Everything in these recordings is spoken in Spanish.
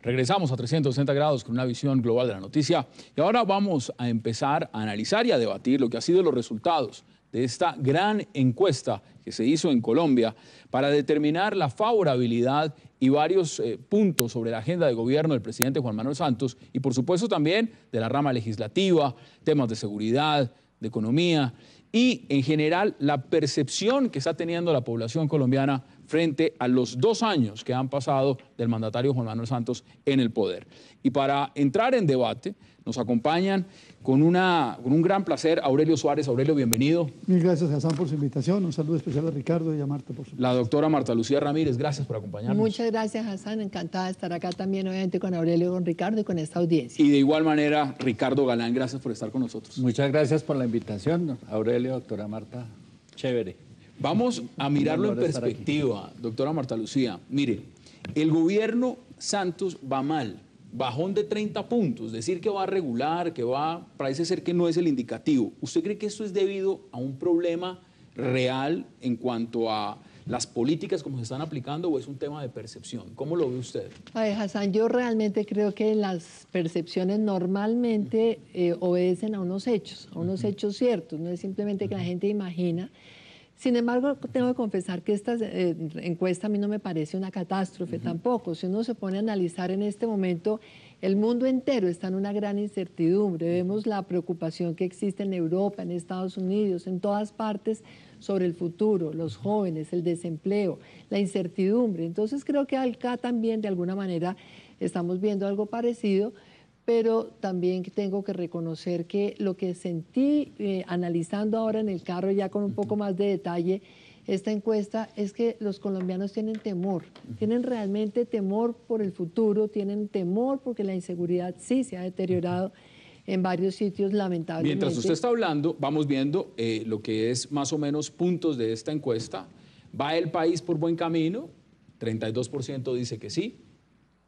Regresamos a 360 grados con una visión global de la noticia y ahora vamos a empezar a analizar y a debatir lo que han sido los resultados de esta gran encuesta que se hizo en Colombia para determinar la favorabilidad y varios puntos sobre la agenda de gobierno del presidente Juan Manuel Santos y por supuesto también de la rama legislativa, temas de seguridad, de economía y en general la percepción que está teniendo la población colombiana frente a los 2 años que han pasado del mandatario Juan Manuel Santos en el poder. Y para entrar en debate nos acompañan con un gran placer Aurelio Suárez. Aurelio, bienvenido. Mil gracias, Hassan, por su invitación. Un saludo especial a Ricardo y a Marta, por su La doctora Marta Lucía Ramírez, gracias por acompañarnos. Muchas gracias, Hassan. Encantada de estar acá también, obviamente, con Aurelio, con Ricardo y con esta audiencia. Y de igual manera, Ricardo Galán, gracias por estar con nosotros. Muchas gracias por la invitación, Aurelio, doctora Marta. Chévere. Vamos a mirarlo en perspectiva, doctora Marta Lucía. Mire, el gobierno Santos va mal, bajón de 30 puntos, decir que va a regular, parece ser que no es el indicativo. ¿Usted cree que esto es debido a un problema real en cuanto a las políticas como se están aplicando o es un tema de percepción? ¿Cómo lo ve usted? Ay, Hassan, yo realmente creo que las percepciones normalmente obedecen a unos hechos ciertos, no es simplemente que la gente imagina. Sin embargo, tengo que confesar que esta encuesta a mí no me parece una catástrofe tampoco. Si uno se pone a analizar en este momento, el mundo entero está en una gran incertidumbre. Vemos la preocupación que existe en Europa, en Estados Unidos, en todas partes sobre el futuro, los jóvenes, el desempleo, la incertidumbre. Entonces creo que acá también de alguna manera estamos viendo algo parecido, pero también tengo que reconocer que lo que sentí analizando ahora en el carro ya con un poco más de detalle esta encuesta es que los colombianos tienen temor, tienen realmente temor por el futuro, tienen temor porque la inseguridad sí se ha deteriorado en varios sitios lamentablemente. Mientras usted está hablando, vamos viendo lo que es más o menos puntos de esta encuesta. ¿Va el país por buen camino? 32% dice que sí,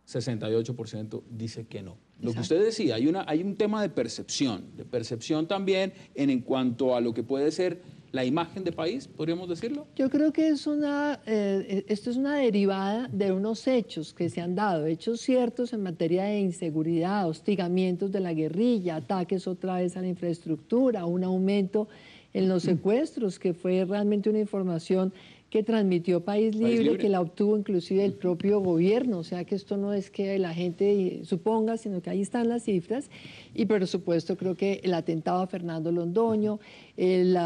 68% dice que no. Lo que usted decía, hay un tema de percepción también en cuanto a lo que puede ser la imagen de país, ¿podríamos decirlo? Yo creo que esto es una derivada de unos hechos que se han dado, hechos ciertos en materia de inseguridad, hostigamientos de la guerrilla, ataques otra vez a la infraestructura, un aumento en los secuestros, que fue realmente una información que transmitió País Libre, que la obtuvo inclusive el propio gobierno, o sea que esto no es que la gente suponga, sino que ahí están las cifras, y por supuesto creo que el atentado a Fernando Londoño, el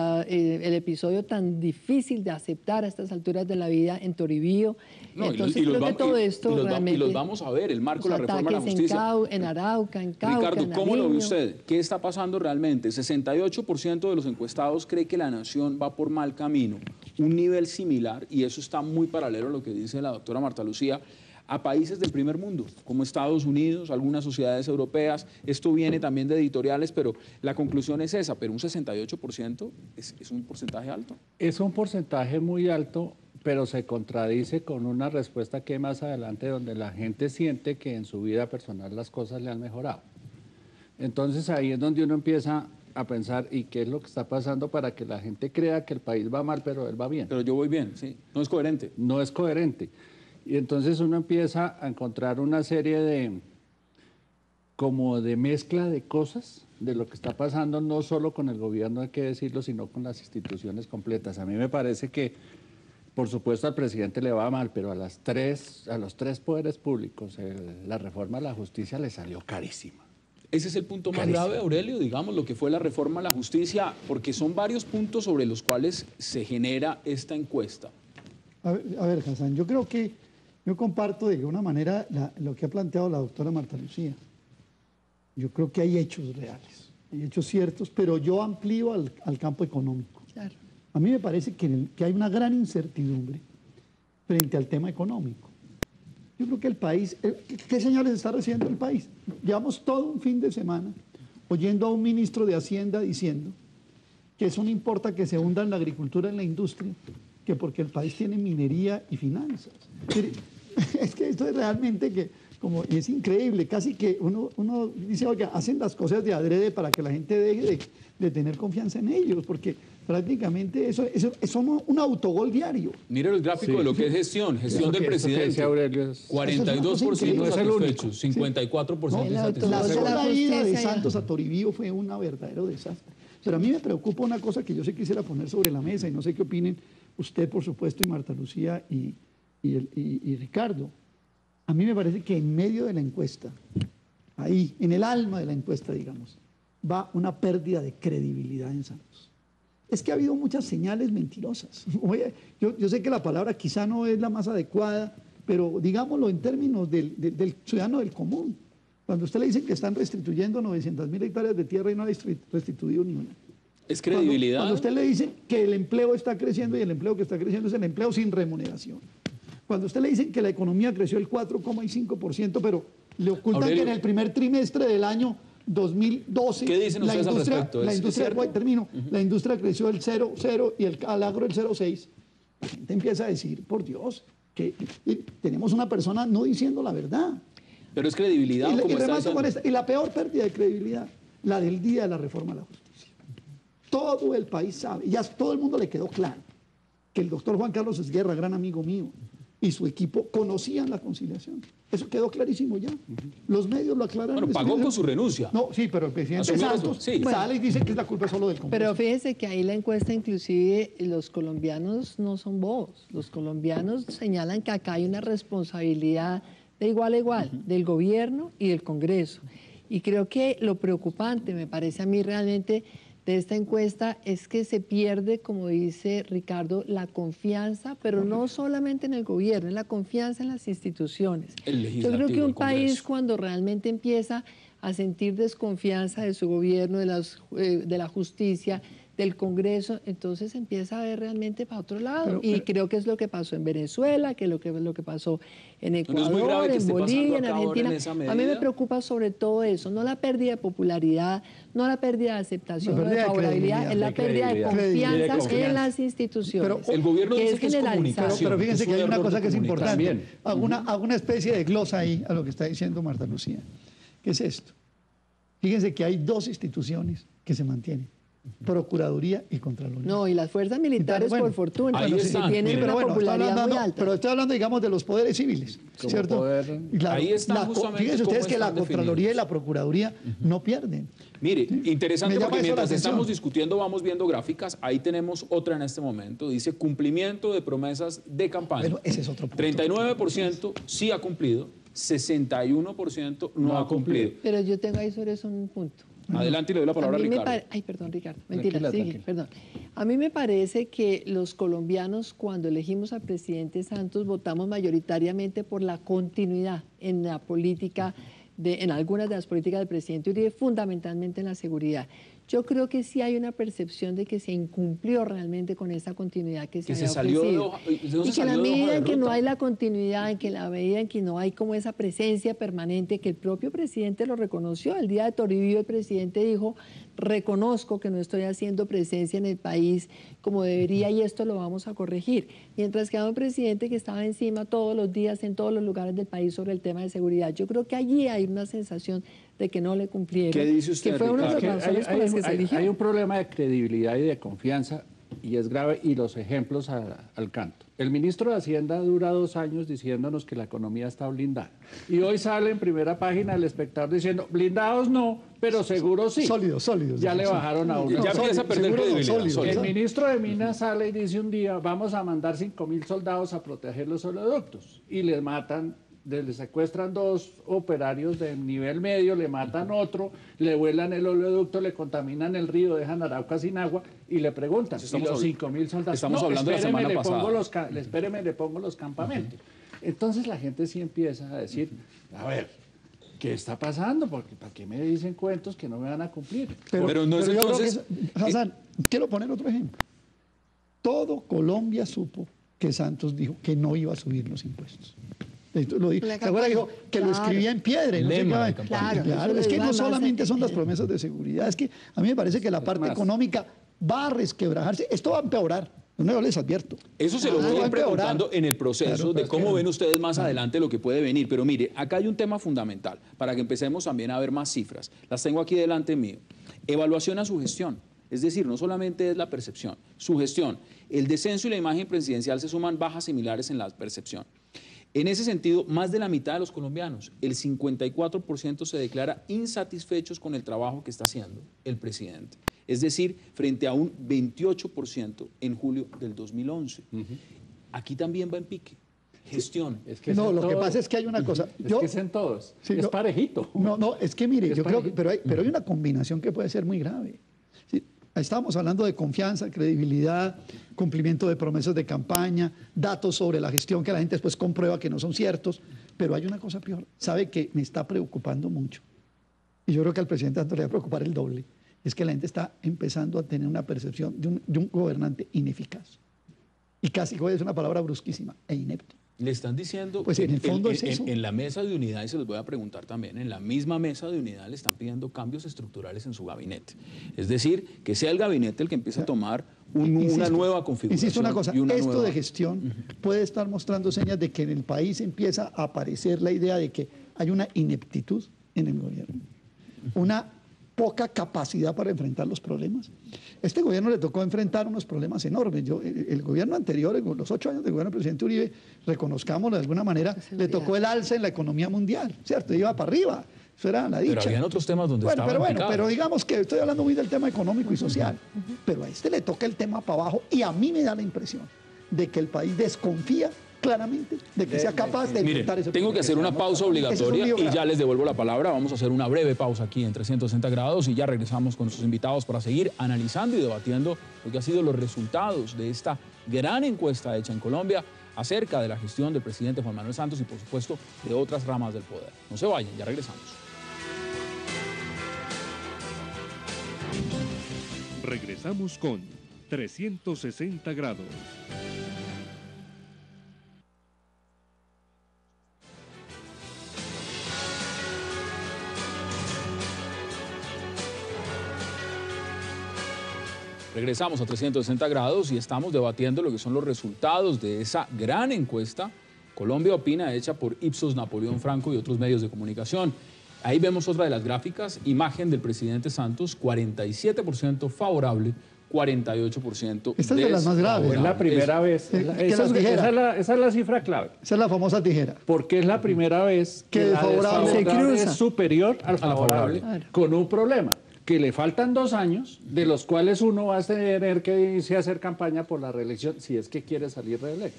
episodio tan difícil de aceptar a estas alturas de la vida en Toribío, entonces creo que todo esto realmente... Y los vamos a ver, el marco de la reforma de la justicia. En Arauca, en Cauca, Ricardo, en ¿cómo lo ve Nariño. usted? ¿Qué está pasando realmente? 68% de los encuestados cree que la nación va por mal camino, un nivel similar, y eso está muy paralelo a lo que dice la doctora Marta Lucía, a países del primer mundo, como Estados Unidos, algunas sociedades europeas. Esto viene también de editoriales, pero la conclusión es esa, pero un 68% es un porcentaje alto. Es un porcentaje muy alto, pero se contradice con una respuesta que más adelante donde la gente siente que en su vida personal las cosas le han mejorado. Entonces ahí es donde uno empieza a pensar, ¿y qué es lo que está pasando para que la gente crea que el país va mal, pero él va bien? Pero yo voy bien, sí. No es coherente. No es coherente. Y entonces uno empieza a encontrar una serie de mezcla de cosas de lo que está pasando, no solo con el gobierno, hay que decirlo, sino con las instituciones completas. A mí me parece que, por supuesto, al presidente le va mal, pero a los tres poderes públicos, la reforma a la justicia le salió carísima. Ese es el punto más grave, Aurelio, digamos, lo que fue la reforma a la justicia, porque son varios puntos sobre los cuales se genera esta encuesta. A ver, Hassan, yo creo que yo comparto de alguna manera lo que ha planteado la doctora Marta Lucía. Yo creo que hay hechos reales, hay hechos ciertos, pero yo amplío al campo económico. Claro. A mí me parece que hay una gran incertidumbre frente al tema económico. Yo creo que el país, ¿qué señales está recibiendo el país? Llevamos todo un fin de semana oyendo a un ministro de Hacienda diciendo que eso no importa que se hunda en la agricultura, en la industria, que porque el país tiene minería y finanzas. Es que esto es realmente que y es increíble, casi que uno dice, oiga, hacen las cosas de adrede para que la gente deje de tener confianza en ellos, porque prácticamente eso es un autogol diario. Mire el gráfico de lo que es gestión del presidente. 42% satisfechos, 54% insatisfechos. La sola ida de Santos a Toribío fue un verdadero desastre. Pero a mí me preocupa una cosa que yo sí quisiera poner sobre la mesa, y no sé qué opinen usted, por supuesto, y Marta Lucía y Ricardo. A mí me parece que en medio de la encuesta, ahí, en el alma de la encuesta, digamos, va una pérdida de credibilidad en Santos. Es que ha habido muchas señales mentirosas. Yo sé que la palabra quizá no es la más adecuada, pero digámoslo en términos del ciudadano del común. Cuando usted le dice que están restituyendo 900.000 hectáreas de tierra y no ha restituido ni una. ¿Es credibilidad? Cuando usted le dice que el empleo está creciendo y el empleo que está creciendo es el empleo sin remuneración. Cuando usted le dice que la economía creció el 4,5%, pero le ocultan Aurelio, que en el primer trimestre del año 2012 ¿qué dicen ustedes al respecto? la industria creció el 0,0 y al agro el 0,6. La gente empieza a decir, por Dios, que tenemos una persona no diciendo la verdad. Pero es credibilidad. Y la peor pérdida de credibilidad, la del día de la reforma a la justicia. Todo el país sabe, ya todo el mundo le quedó claro que el doctor Juan Carlos Esguerra, gran amigo mío, y su equipo conocían la conciliación. Eso quedó clarísimo ya. Los medios lo aclararon. Bueno, pagó con su renuncia. No, sí, pero el presidente Santos sale y dice que es la culpa solo del Congreso. Pero fíjese que ahí la encuesta, inclusive, los colombianos no son bobos. Los colombianos señalan que acá hay una responsabilidad de igual a igual, del gobierno y del Congreso. Y creo que lo preocupante, me parece a mí realmente, de esta encuesta es que se pierde, como dice Ricardo, la confianza, pero no solamente en el gobierno, es la confianza en las instituciones. Yo creo que un país cuando realmente empieza a sentir desconfianza de su gobierno, de la justicia, del Congreso, entonces empieza a ver realmente para otro lado. Y creo que es lo que pasó en Venezuela, que es lo que pasó en Ecuador, en Bolivia, en Argentina. A mí me preocupa sobre todo eso, no la pérdida de popularidad, no la pérdida de aceptación, no de favorabilidad, es la pérdida de confianza en las instituciones. Pero el gobierno dice que es comunicación. Pero fíjense que hay una cosa que es importante. Hago una especie de glosa ahí a lo que está diciendo Marta Lucía. ¿Qué es esto? Fíjense que hay dos instituciones que se mantienen. Procuraduría y Contraloría. No, y las fuerzas militares, por fortuna, que tienen una popularidad muy alta. Pero estoy hablando, digamos, de los poderes civiles, ¿cierto? Ahí está justamente. Fíjense ustedes que la Contraloría y la Procuraduría no pierden. Mire, interesante porque mientras estamos discutiendo vamos viendo gráficas. Ahí tenemos otra en este momento. Dice cumplimiento de promesas de campaña. Bueno, ese es otro punto. 39% sí ha cumplido, 61% no ha cumplido. Pero yo tengo ahí sobre eso un punto. Adelante y le doy la palabra a Ricardo. Ay, perdón, Ricardo. Mentira, sigue, perdón. A mí me parece que los colombianos, cuando elegimos al presidente Santos, votamos mayoritariamente por la continuidad en la política, en algunas de las políticas del presidente Uribe, fundamentalmente en la seguridad. Yo creo que sí hay una percepción de que se incumplió realmente con esa continuidad que se había ofrecido. Y que en la medida en que no hay la continuidad, en la medida en que no hay como esa presencia permanente, que el propio presidente lo reconoció. El día de Toribío el presidente dijo, reconozco que no estoy haciendo presencia en el país como debería y esto lo vamos a corregir. Mientras que había un presidente que estaba encima todos los días en todos los lugares del país sobre el tema de seguridad. Yo creo que allí hay una sensación de que no le cumplieron. ¿Qué dice usted, que fue una de las razones por las que se eligió. Hay un problema de credibilidad y de confianza y es grave y los ejemplos al canto. El ministro de Hacienda dura 2 años diciéndonos que la economía está blindada. Y hoy sale en primera página del Espectador diciendo, blindados no, pero seguros sí. Sólidos. Ya le bajaron a uno. Ya empieza a perder credibilidad. El ministro de Minas sale y dice un día, vamos a mandar 5.000 soldados a proteger los oleoductos. Y les matan, les secuestran 2 operarios de nivel medio, le matan otro, le vuelan el oleoducto, le contaminan el río, dejan Arauca sin agua y le preguntan, ¿y los 5.000 soldados? Estamos hablando de la semana pasada. Espéreme, le pongo los campamentos. Entonces la gente sí empieza a decir, a ver, ¿qué está pasando? Porque ¿para qué me dicen cuentos que no me van a cumplir? Pero no es entonces... Hassan, quiero poner otro ejemplo. Todo Colombia supo que Santos dijo que no iba a subir los impuestos. Lo dijo. ¿Se acuerda que dijo que lo escribía en piedra? Claro, es que no solamente son las promesas de seguridad, es que a mí me parece que la parte económica va a resquebrajarse. Esto va a empeorar. No, yo les advierto. Eso se lo voy va a a ir empeorar. preguntando en el proceso Claro, de pues, cómo que- ven ustedes más adelante lo que puede venir. Pero mire, acá hay un tema fundamental para que empecemos también a ver más cifras. Las tengo aquí delante mío. Evaluación a su gestión. Es decir, no solamente es la percepción, su gestión. El descenso y la imagen presidencial se suman bajas similares en la percepción. En ese sentido, más de la mitad de los colombianos, el 54% se declara insatisfechos con el trabajo que está haciendo el presidente. Es decir, frente a un 28% en julio del 2011. Aquí también va en pique. Gestión. Es que No, es en lo que todos. pasa es que hay una cosa. Es que es en todos. Sí, es no, parejito. No, es que mire, Es yo creo que, parejito. pero hay una combinación que puede ser muy grave. Sí, estábamos hablando de confianza, credibilidad, cumplimiento de promesas de campaña, datos sobre la gestión que la gente después comprueba que no son ciertos, pero hay una cosa peor. Sabe que me está preocupando mucho. Y yo creo que al presidente Santos le va a preocupar el doble. Es que la gente está empezando a tener una percepción de un gobernante ineficaz. Y casi voy a decir una palabra brusquísima, e inepto. Le están diciendo, Pues en el fondo es eso. en la mesa de unidad, y se los voy a preguntar también, en la misma mesa de unidad le están pidiendo cambios estructurales en su gabinete. Es decir, que sea el gabinete el que empiece a tomar una Insisto, nueva configuración. Insisto una cosa, y una esto nueva- de gestión puede estar mostrando señas de que en el país empieza a aparecer la idea de que hay una ineptitud en el gobierno, una poca capacidad para enfrentar los problemas. Este gobierno le tocó enfrentar unos problemas enormes. El gobierno anterior, en los 8 años del gobierno del presidente Uribe, reconozcámoslo de alguna manera, le tocó el alza en la economía mundial, ¿cierto? Iba para arriba, eso era la dicha. Pero habían otros temas donde estaba Pero digamos que estoy hablando muy del tema económico y social, pero a este le toca el tema para abajo y a mí me da la impresión de que el país desconfía claramente de que sea capaz de Miren, enfrentar ese tengo que hacer una pausa obligatoria Ese es un lío y ya grave. les devuelvo la palabra. Vamos a hacer una breve pausa aquí en 360 grados y ya regresamos con nuestros invitados para seguir analizando y debatiendo lo que han sido los resultados de esta gran encuesta hecha en Colombia acerca de la gestión del presidente Juan Manuel Santos y, por supuesto, de otras ramas del poder. No se vayan, ya regresamos. Regresamos con 360 grados. Regresamos a 360 grados y estamos debatiendo lo que son los resultados de esa gran encuesta Colombia Opina, hecha por Ipsos, Napoleón Franco y otros medios de comunicación. Ahí vemos otra de las gráficas, imagen del presidente Santos, 47% favorable, 48% Esta es de las más graves. Es la primera vez. que Esa las dijera. es la cifra clave. Esa es la famosa tijera. Porque es la primera vez Que que la desfavorable se desfavorable cruza. es superior al favorable, Claro. con un problema, que le faltan 2 años, de los cuales uno va a tener que irse a hacer campaña por la reelección, si es que quiere salir reelecto.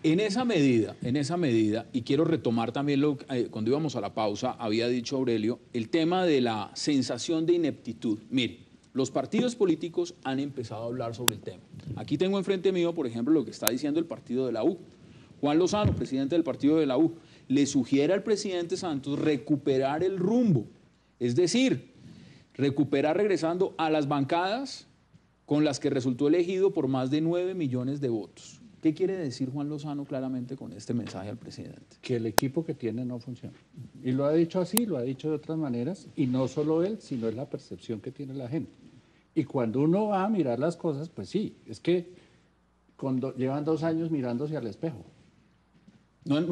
En esa medida, y quiero retomar también lo que cuando íbamos a la pausa, había dicho Aurelio, el tema de la sensación de ineptitud. Mire, los partidos políticos han empezado a hablar sobre el tema. Aquí tengo enfrente mío, por ejemplo, lo que está diciendo el partido de la U. Juan Lozano, presidente del partido de la U, le sugiere al presidente Santos recuperar el rumbo, es decir, recuperar regresando a las bancadas con las que resultó elegido por más de 9 millones de votos. ¿Qué quiere decir Juan Lozano claramente con este mensaje al presidente? Que el equipo que tiene no funciona. Y lo ha dicho así, lo ha dicho de otras maneras, y no solo él, sino es la percepción que tiene la gente. Y cuando uno va a mirar las cosas, pues sí, es que llevan 2 años mirándose al espejo.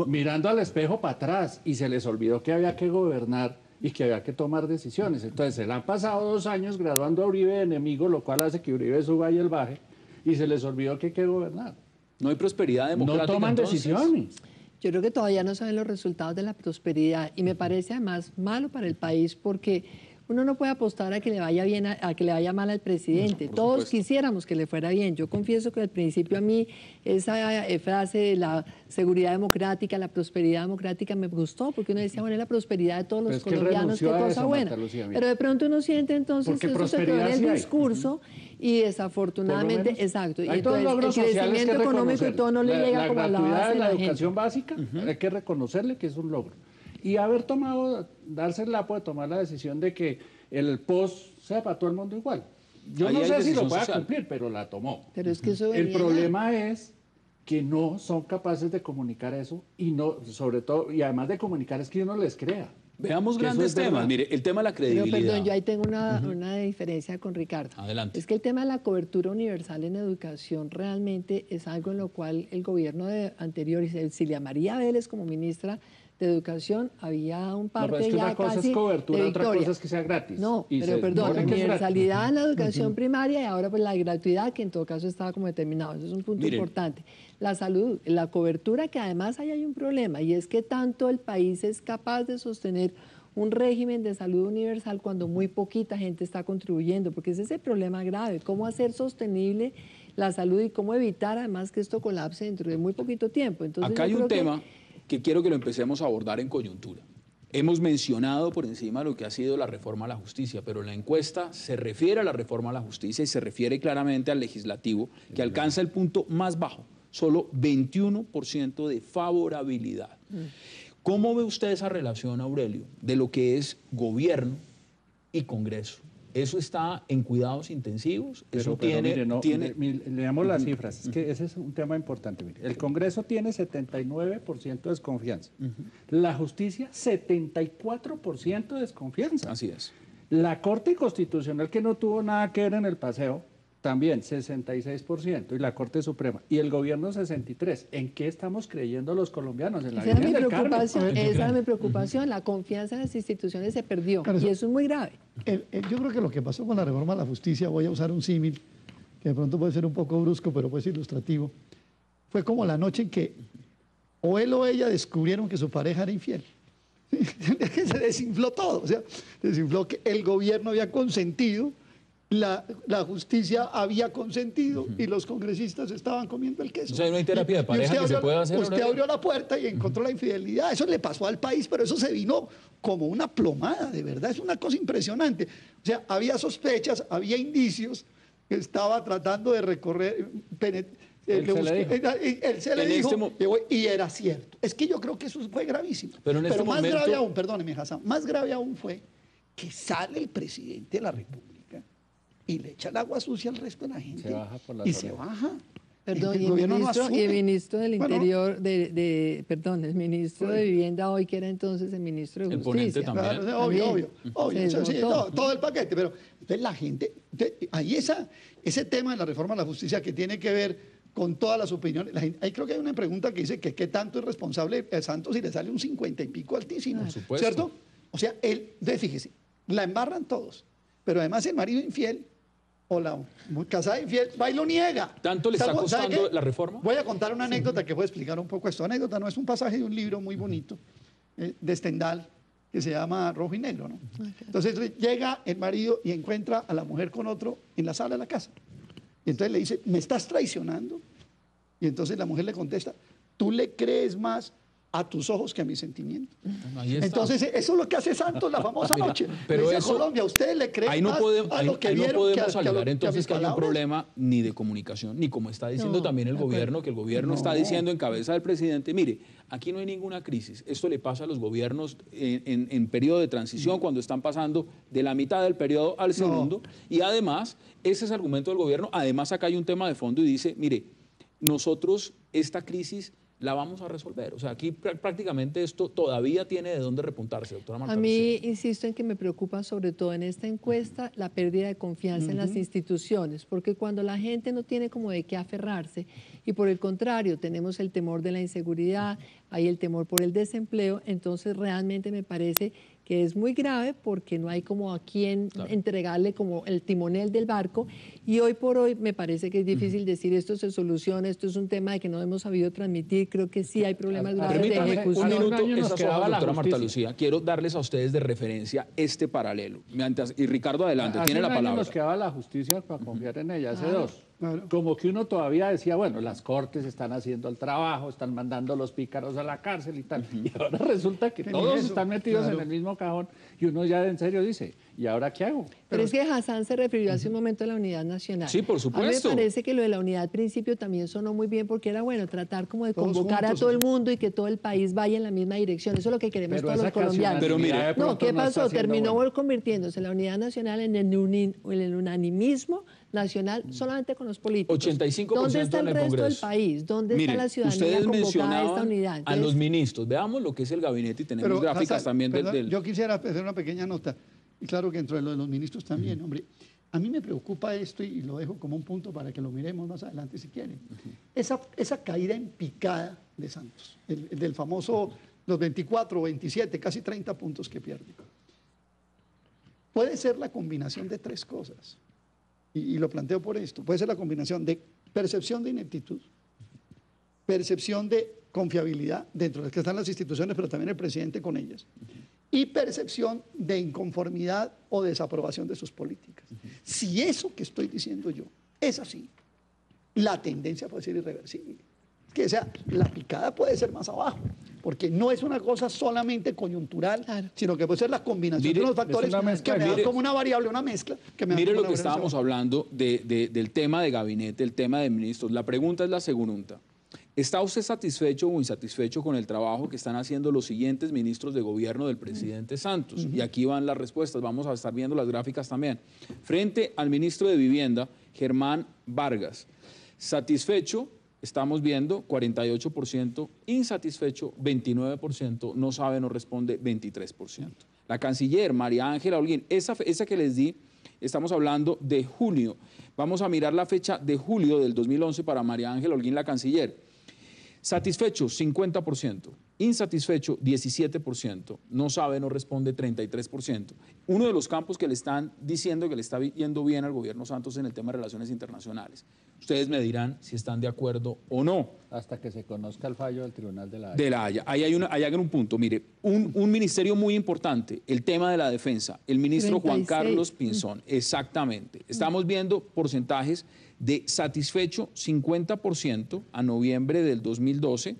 Mirando al espejo para atrás, y se les olvidó que había que gobernar y que había que tomar decisiones. Entonces se le han pasado 2 años graduando a Uribe de enemigo, lo cual hace que Uribe suba y él baje, y se les olvidó que hay que gobernar. No hay prosperidad democrática. No toman entonces. decisiones. Yo creo que todavía no saben los resultados de la prosperidad y me parece además malo para el país porque uno no puede apostar a que le vaya bien, a que le vaya mal al presidente. por Todos supuesto. quisiéramos que le fuera bien. Yo confieso que al principio a mí esa frase de la seguridad democrática, la prosperidad democrática me gustó porque uno decía, bueno, es la prosperidad de todos Pero los es que él colombianos, qué renunció a cosa eso, buena. Marta Lucía, mira. Pero de pronto uno siente entonces Porque eso se quedó en prosperidad sí el hay. discurso y desafortunadamente, Por lo menos. exacto. Y Hay todos entonces logros el sociales que crecimiento económico y reconocer. todo no le llega la como a la gratuidad base de de la la educación gente. básica, hay que reconocerle que es un logro. Y haber darse el lapo de tomar la decisión de que el post sea para todo el mundo igual. Yo Ahí no hay sé si decisión lo pueda social. cumplir, pero la tomó. Pero es que eso El venía problema es que no son capaces de comunicar eso y no, sobre todo, y además de comunicar es que uno les crea. Veamos Que eso grandes es verdad. temas. Mire, el tema de la Pero credibilidad. perdón, yo ahí tengo una diferencia con Ricardo. Adelante. Es que el tema de la cobertura universal en educación realmente es algo en lo cual el gobierno anterior, y Cecilia María Vélez como ministra de Educación, había un No, parte pero es que ya una cosa casi es cobertura, de otra victoria. cosa es que sea gratis. No, Y pero se perdón, supone que es universalidad en la educación primaria y ahora pues la gratuidad, que en todo caso estaba como determinado. Eso es un punto Miren. importante. La salud, la cobertura, que además ahí hay un problema, y es que tanto el país es capaz de sostener un régimen de salud universal cuando muy poquita gente está contribuyendo, porque ese es el problema grave, cómo hacer sostenible la salud y cómo evitar además que esto colapse dentro de muy poquito tiempo. Entonces, Acá yo hay un creo que- tema que quiero que lo empecemos a abordar en coyuntura. Hemos mencionado por encima lo que ha sido la reforma a la justicia, pero la encuesta se refiere a la reforma a la justicia y se refiere claramente al legislativo, que alcanza el punto más bajo, solo 21% de favorabilidad. ¿Cómo ve usted esa relación, Aurelio, de lo que es gobierno y Congreso? ¿Eso está en cuidados intensivos? ¿Eso Mire, no, tiene... leamos las cifras, es que ese es un tema importante. Mire. El Congreso tiene 79% de desconfianza, la justicia 74% de desconfianza. Así es. La Corte Constitucional, que no tuvo nada que ver en el paseo, también 66%, y la Corte Suprema, y el gobierno 63%. ¿En qué estamos creyendo los colombianos? En la Esa era mi Virgen del Carmen. preocupación, esa era mi preocupación, la confianza en las instituciones se perdió, Claro, y eso es muy grave. Yo creo que lo que pasó con la reforma a la justicia, voy a usar un símil que de pronto puede ser un poco brusco, pero puede ser ilustrativo, fue como la noche en que o él o ella descubrieron que su pareja era infiel. Se desinfló todo, o sea, desinfló que el gobierno había consentido, la justicia había consentido y los congresistas estaban comiendo el queso. O sea, no hay terapia de pareja que se pueda hacer, Usted Aurelio. abrió la puerta y encontró la infidelidad. Eso le pasó al país, pero eso se vino como una plomada, de verdad. Es una cosa impresionante. O sea, había sospechas, había indicios que estaba tratando de recorrer. Él se le dijo. Él se le En dijo, este y era cierto. Es que yo creo que eso fue gravísimo. Pero en este más momento- grave aún, perdóneme, Hassan, más grave aún fue que sale el presidente de la República y le echa el agua sucia al resto de la gente. Se baja por las y se orejas. baja. Perdón, El y el gobierno no ministro, asume. y el ministro del Bueno, Interior, perdón, el ministro de Vivienda hoy, que era entonces el ministro de El ponente Justicia. también. Claro, obvio. Se Eso sí, desbotó. todo el paquete. Pero entonces la gente, ahí ese tema de la reforma a la justicia que tiene que ver con todas las opiniones. Ahí creo que hay una pregunta que dice que qué tanto es responsable Santos si le sale un 50 y pico altísimo. Por supuesto. ¿Cierto? O sea, entonces fíjese, la embarran todos. Pero además el marido infiel o la casada infiel va y lo niega. ¿Tanto le está ¿Sabe costando qué? la reforma? Voy a contar una anécdota que puede explicar un poco esto. Anécdota no es un pasaje de un libro muy bonito de Stendhal que se llama Rojo y Negro, ¿no? Entonces llega el marido y encuentra a la mujer con otro en la sala de la casa. Y entonces le dice, ¿me estás traicionando? Y entonces la mujer le contesta, ¿tú le crees más a tus ojos que a mis sentimientos? Ahí está. Entonces eso es lo que hace Santos la famosa Mira, noche. pero Le dice a eso- Colombia, ¿ustedes le creen Ahí no más podemos, a lo que ahí no vieron podemos que a alegar mis entonces que hay un palabras? problema ni de comunicación, ni como está diciendo No, también el de acuerdo. gobierno, que el gobierno está diciendo en cabeza del presidente, mire, aquí no hay ninguna crisis, esto le pasa a los gobiernos en periodo de transición, cuando están pasando de la mitad del periodo al segundo, y además, ese es el argumento del gobierno, además acá hay un tema de fondo y dice, mire, nosotros esta crisis la vamos a resolver. O sea, aquí prácticamente esto todavía tiene de dónde repuntarse, doctora Marta A Lucía. mí, insisto en que me preocupa sobre todo en esta encuesta la pérdida de confianza en las instituciones, porque cuando la gente no tiene como de qué aferrarse y por el contrario tenemos el temor de la inseguridad, hay el temor por el desempleo, entonces realmente me parece que es muy grave porque no hay como a quién entregarle como el timonel del barco y hoy por hoy me parece que es difícil decir esto se soluciona, esto es un tema de que no hemos sabido transmitir, creo que sí hay problemas graves de Permítame ejecución. un Hace un minuto, año nos esas quedaba hojas, la doctora Marta justicia. Lucía. Quiero darles a ustedes de referencia este paralelo. Y Ricardo, adelante, Hace tiene un la año palabra. nos quedaba la justicia para confiar en ella, hace Claro. dos. Claro. Como que uno todavía decía, bueno, las cortes están haciendo el trabajo, están mandando a los pícaros a la cárcel y tal. Y ahora resulta que Que ni todos eso, están metidos claro. en el mismo cajón y uno ya en serio dice, ¿Y ahora qué hago? Pero es que Hassan se refirió hace un momento a la unidad nacional. Sí, por supuesto. A mí me parece que lo de la unidad al principio también sonó muy bien porque era bueno tratar como de Todos convocar juntos, a todo el sí. mundo y que todo el país vaya en la misma dirección. Eso es lo que queremos Pero todos los esa colombianos. Pero mire, de No, pronto ¿qué no está pasó? siendo Terminó buena. convirtiéndose la unidad nacional en el unanimismo nacional solamente con los políticos. 85% ¿Dónde está en el el resto del Congreso. país? ¿Dónde Miren, está la ciudadanía ustedes convocada a esta mencionaban unidad? a Entonces, los ministros. Veamos lo que es el gabinete y tenemos Pero, gráficas Hassan, también perdón, del... Yo quisiera hacer una pequeña nota. Y claro que dentro de lo de los ministros también, hombre. A mí me preocupa esto y lo dejo como un punto para que lo miremos más adelante si quieren. Esa caída en picada de Santos, del famoso, los 24, 27, casi 30 puntos que pierde. Puede ser la combinación de tres cosas. Y lo planteo por esto. Puede ser la combinación de percepción de ineptitud, percepción de confiabilidad dentro de las que están las instituciones, pero también el presidente con ellas, y percepción de inconformidad o desaprobación de sus políticas. Si eso que estoy diciendo yo es así, la tendencia puede ser irreversible. Que sea, la picada puede ser más abajo, porque no es una cosa solamente coyuntural, Claro. sino que puede ser la combinación Mire, de unos factores es una mezcla, que me dan mire. como una variable, una mezcla. Que me dan Mire como lo una que variable estábamos hablando del tema de gabinete, el tema de ministros. La pregunta es la segunda. ¿Está usted satisfecho o insatisfecho con el trabajo que están haciendo los siguientes ministros de gobierno del presidente Santos? Y aquí van las respuestas, vamos a estar viendo las gráficas también. Frente al ministro de Vivienda, Germán Vargas, satisfecho, estamos viendo 48%, insatisfecho 29%, no sabe, no responde 23%. La canciller María Ángela Holguín, esa que les di, estamos hablando de junio. Vamos a mirar la fecha de julio del 2011 para María Ángela Holguín, la canciller. Satisfecho, 50%. Insatisfecho, 17%. No sabe, no responde, 33%. Uno de los campos que le están diciendo que le está yendo bien al gobierno Santos en el tema de relaciones internacionales. Ustedes me dirán si están de acuerdo o no. Hasta que se conozca el fallo del Tribunal de la Haya. De la Haya. Ahí hay un punto. Mire, un ministerio muy importante, el tema de la defensa. El ministro Juan 36. Carlos Pinzón. Exactamente. Estamos viendo porcentajes de satisfecho 50% a noviembre del 2012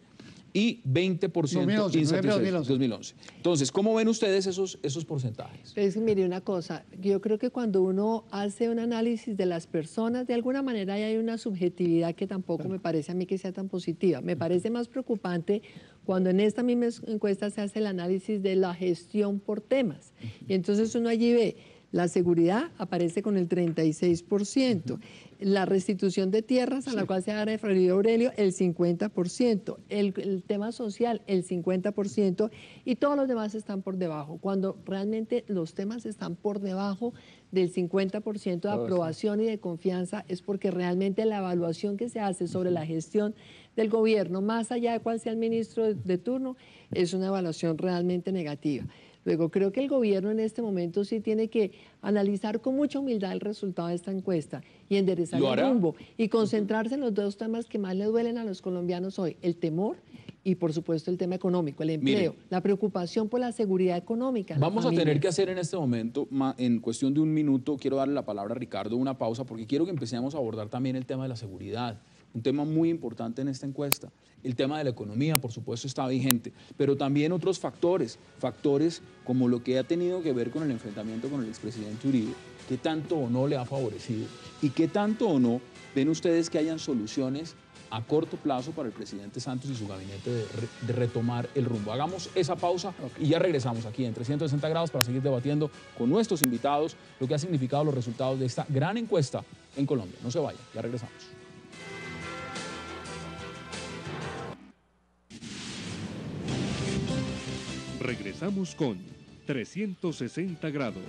y 20% 2011, insatisfecho 2011. 2011. Entonces, ¿cómo ven ustedes esos porcentajes? Pero es que mire una cosa, yo creo que cuando uno hace un análisis de las personas, de alguna manera hay una subjetividad que tampoco me parece a mí que sea tan positiva. Me parece más preocupante cuando en esta misma encuesta se hace el análisis de la gestión por temas. Y entonces uno allí ve, la seguridad aparece con el 36%. La restitución de tierras, a la cual se ha referido Aurelio, el 50%. El tema social, el 50%. Y todos los demás están por debajo. Cuando realmente los temas están por debajo del 50% de aprobación y de confianza, es porque realmente la evaluación que se hace sobre la gestión del gobierno, más allá de cuál sea el ministro de turno, es una evaluación realmente negativa. Luego, creo que el gobierno en este momento sí tiene que analizar con mucha humildad el resultado de esta encuesta y enderezar ¿Lo el hará? rumbo y concentrarse en los dos temas que más le duelen a los colombianos hoy, el temor y, por supuesto, el tema económico, el empleo, la preocupación por la seguridad económica. Vamos a tener que hacer en este momento, en cuestión de un minuto, quiero darle la palabra a Ricardo, una pausa, porque quiero que empecemos a abordar también el tema de la seguridad, un tema muy importante en esta encuesta. El tema de la economía, por supuesto, está vigente, pero también otros factores como lo que ha tenido que ver con el enfrentamiento con el expresidente Uribe, qué tanto o no le ha favorecido y qué tanto o no ven ustedes que hayan soluciones a corto plazo para el presidente Santos y su gabinete de retomar el rumbo. Hagamos esa pausa y ya regresamos aquí en 360 grados para seguir debatiendo con nuestros invitados lo que ha significado los resultados de esta gran encuesta en Colombia. No se vayan, ya regresamos. Regresamos con 360 grados.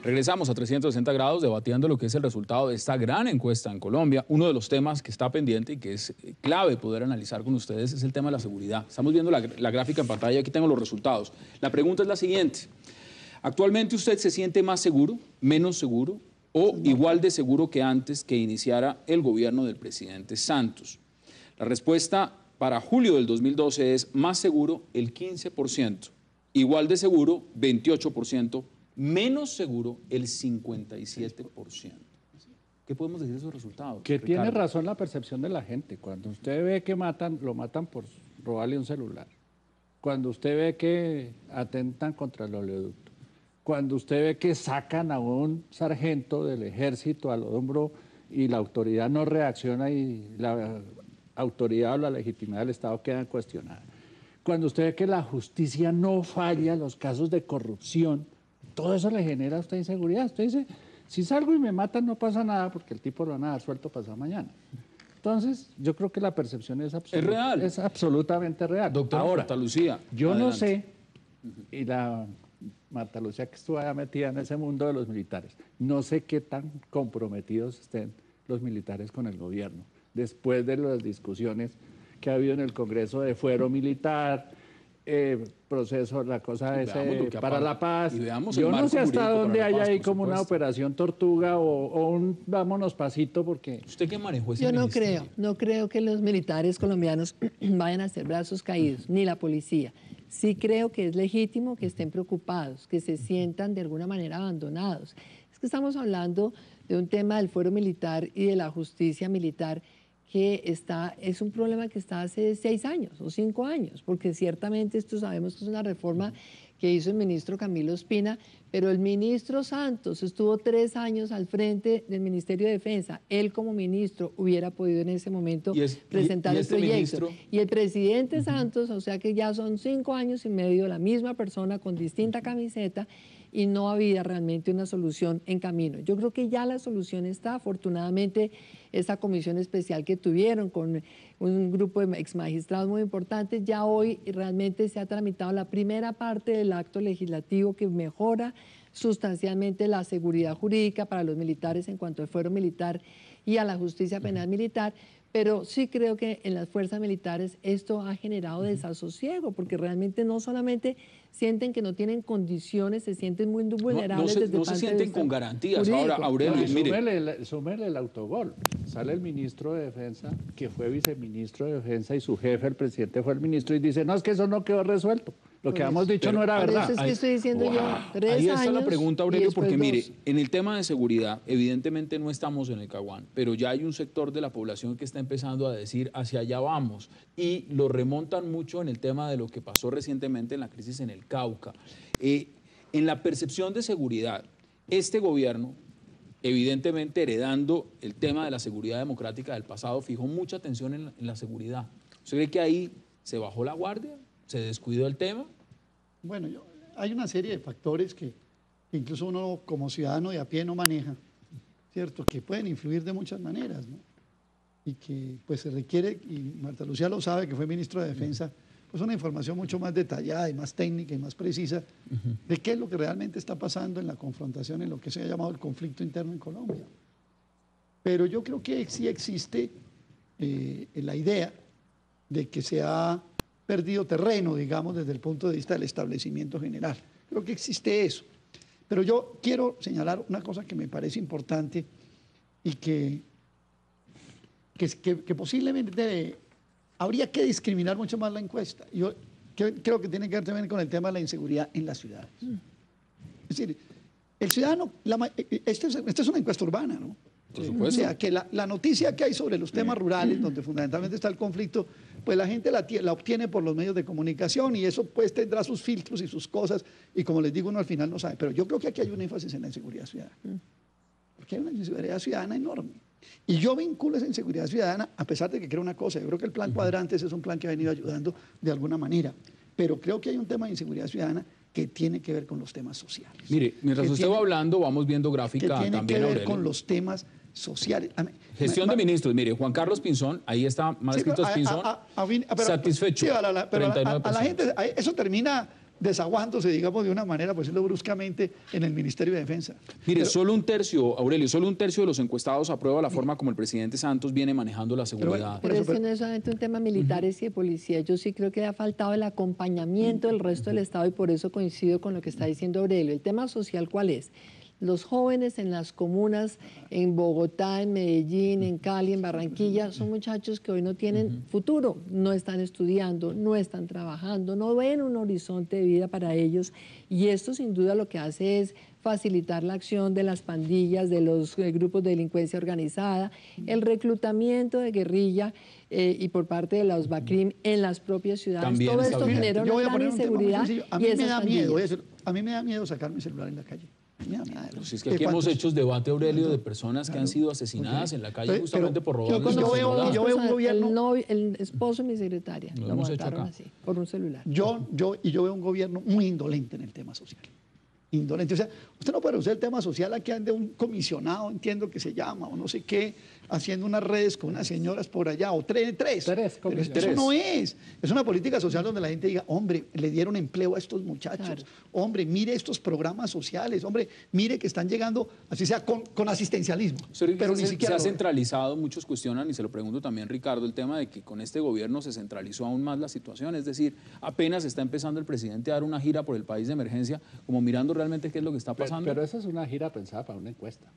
Regresamos a 360 grados debatiendo lo que es el resultado de esta gran encuesta en Colombia. Uno de los temas que está pendiente y que es clave poder analizar con ustedes es el tema de la seguridad. Estamos viendo la gráfica en pantalla, aquí tengo los resultados. La pregunta es la siguiente. ¿Actualmente usted se siente más seguro, menos seguro o igual de seguro que antes que iniciara el gobierno del presidente Santos? La respuesta para julio del 2012 es más seguro el 15%, igual de seguro 28%, menos seguro el 57%. ¿Qué podemos decir de esos resultados? Que tiene Ricardo? razón la percepción de la gente. Cuando usted ve que lo matan por robarle un celular. Cuando usted ve que atentan contra el oleoducto. Cuando usted ve que sacan a un sargento del ejército al hombro y la autoridad no reacciona y la autoridad o la legitimidad del Estado queda cuestionada. Cuando usted ve que la justicia no falla los casos de corrupción, todo eso le genera a usted inseguridad. Usted dice, si salgo y me matan no pasa nada porque el tipo lo van a dar suelto pasado mañana. Entonces, yo creo que la percepción es real. Es absolutamente real. Doctora Ahora, Marta Lucía, yo no adelante. sé, y la Marta Lucía que estuvo allá metida en ese mundo de los militares, no sé qué tan comprometidos estén los militares con el gobierno, después de las discusiones que ha habido en el Congreso de fuero militar, proceso, la cosa Sí, ese veamos lo que para aparte- la paz. y veamos el Yo no marco sé hasta jurídico dónde para la hay paz, ahí por como una supuesto. operación tortuga o un vámonos pasito porque... ¿Usted qué manejó ese Yo no ministerio? no creo que los militares colombianos vayan a hacer brazos caídos, ni la policía. Sí creo que es legítimo que estén preocupados, que se sientan de alguna manera abandonados. Es que estamos hablando de un tema del fuero militar y de la justicia militar que es un problema que está hace 6 años o 5 años, porque ciertamente esto sabemos que es una reforma que hizo el ministro Camilo Espina, pero el ministro Santos estuvo 3 años al frente del Ministerio de Defensa. Él como ministro hubiera podido en ese momento presentar y el este proyecto. ministro? Y el presidente Santos, o sea que ya son 5 años y medio, la misma persona con distinta camiseta, y no había realmente una solución en camino. Yo creo que ya la solución está, afortunadamente, esa comisión especial que tuvieron con un grupo de exmagistrados muy importantes, ya hoy realmente se ha tramitado la primera parte del acto legislativo que mejora sustancialmente la seguridad jurídica para los militares en cuanto al fuero militar y a la justicia penal militar, pero sí creo que en las fuerzas militares esto ha generado desasosiego, porque realmente no solamente sienten que no tienen condiciones, se sienten muy vulnerables desde no se parte sienten del con Estado garantías. jurídico. Ahora, Aurelio, Y mire, súmele el autogol. Sale el ministro de Defensa, que fue viceministro de Defensa, y su jefe, el presidente, fue el ministro, y dice, no, es que eso no quedó resuelto. Lo que habíamos dicho no era Por verdad. eso es que estoy diciendo yo, 3 ahí años. está la pregunta, y Aurelio, después porque mire, 2. en el tema de seguridad, evidentemente no estamos en el Caguán, pero ya hay un sector de la población que está empezando a decir hacia allá vamos, y lo remontan mucho en el tema de lo que pasó recientemente en la crisis en el Cauca. En la percepción de seguridad, este gobierno, evidentemente heredando el tema de la seguridad democrática del pasado, fijó mucha atención en la seguridad. ¿Usted cree que ahí se bajó la guardia? ¿Se descuidó el tema? Bueno, hay una serie de factores que incluso uno como ciudadano de a pie no maneja, ¿cierto? Que pueden influir de muchas maneras, ¿no? Y que pues se requiere, y Marta Lucía lo sabe, que fue ministro de Defensa, pues una información mucho más detallada y más técnica y más precisa de qué es lo que realmente está pasando en la confrontación, en lo que se ha llamado el conflicto interno en Colombia. Pero yo creo que sí existe la idea de que se ha perdido terreno, digamos, desde el punto de vista del establecimiento general. Creo que existe eso. Pero yo quiero señalar una cosa que me parece importante y que posiblemente habría que discriminar mucho más la encuesta. Yo creo que tiene que ver también con el tema de la inseguridad en las ciudades. Es decir, el ciudadano, esta es una encuesta urbana, ¿no? Por supuesto. O sea, que la noticia que hay sobre los temas rurales, donde fundamentalmente está el conflicto, pues la gente la obtiene por los medios de comunicación y eso pues tendrá sus filtros y sus cosas y como les digo, uno al final no sabe. Pero yo creo que aquí hay un énfasis en la inseguridad ciudadana. Porque hay una inseguridad ciudadana enorme. Y yo vinculo esa inseguridad ciudadana, a pesar de que creo una cosa, yo creo que el plan Cuadrantes es un plan que ha venido ayudando de alguna manera, pero creo que hay un tema de inseguridad ciudadana que tiene que ver con los temas sociales. Mire, mientras usted va hablando, vamos viendo Que gráfica tiene también, que ver Aurelio. con los temas sociales. Gestión de ministros, mire, Juan Carlos Pinzón, ahí está, más escrito es Pinzón, satisfecho, Sí, pero a la 39%. gente, eso termina desaguándose, digamos, de una manera, por decirlo bruscamente, en el Ministerio de Defensa. Mire, Pero- solo un tercio, Aurelio, solo un tercio de los encuestados aprueba la forma como el presidente Santos viene manejando la seguridad. Pero eso, es que pero- no es solamente un tema militares y de policía. Yo sí creo que ha faltado el acompañamiento del resto del Estado y por eso coincido con lo que está diciendo Aurelio. ¿El tema social cuál es? Los jóvenes en las comunas, en Bogotá, en Medellín, en Cali, en Barranquilla, son muchachos que hoy no tienen futuro, no están estudiando, no están trabajando, no ven un horizonte de vida para ellos, y esto sin duda lo que hace es facilitar la acción de las pandillas, de los grupos de delincuencia organizada, el reclutamiento de guerrilla y por parte de los BACRIM en las propias ciudades. También Todo está esto bien. genera Yo una voy a gran poner un tema muy inseguridad sencillo. A y mí me esas da miedo pandillas. eso. A mí me da miedo sacar mi celular en la calle. Me da miedo. Pero si es que aquí hemos hecho debate, Aurelio, de personas que han sido asesinadas en la calle Pero- justamente por yo robarles conozco- el celular. yo veo un gobierno- El esposo de mi secretaria Lo lo hemos hecho mataron acá. así, por un celular. Yo veo un gobierno muy indolente en el tema social. Indolente. O sea, usted no puede usar el tema social aquí ande un comisionado, entiendo que se llama, o no sé qué, haciendo unas redes con unas señoras por allá, o tres. Pero comisionados. eso no es. Es una política social donde la gente diga, hombre, le dieron empleo a estos muchachos. Claro. Hombre, mire estos programas sociales. Hombre, mire que están llegando, así sea, con asistencialismo. Pero ni siquiera se ha lo- centralizado, muchos cuestionan, y se lo pregunto también, Ricardo, el tema de que con este gobierno se centralizó aún más la situación, es decir, apenas está empezando el presidente a dar una gira por el país de emergencia, como mirando realmente qué es lo que está pasando. Pero esa es una gira pensada para una encuesta.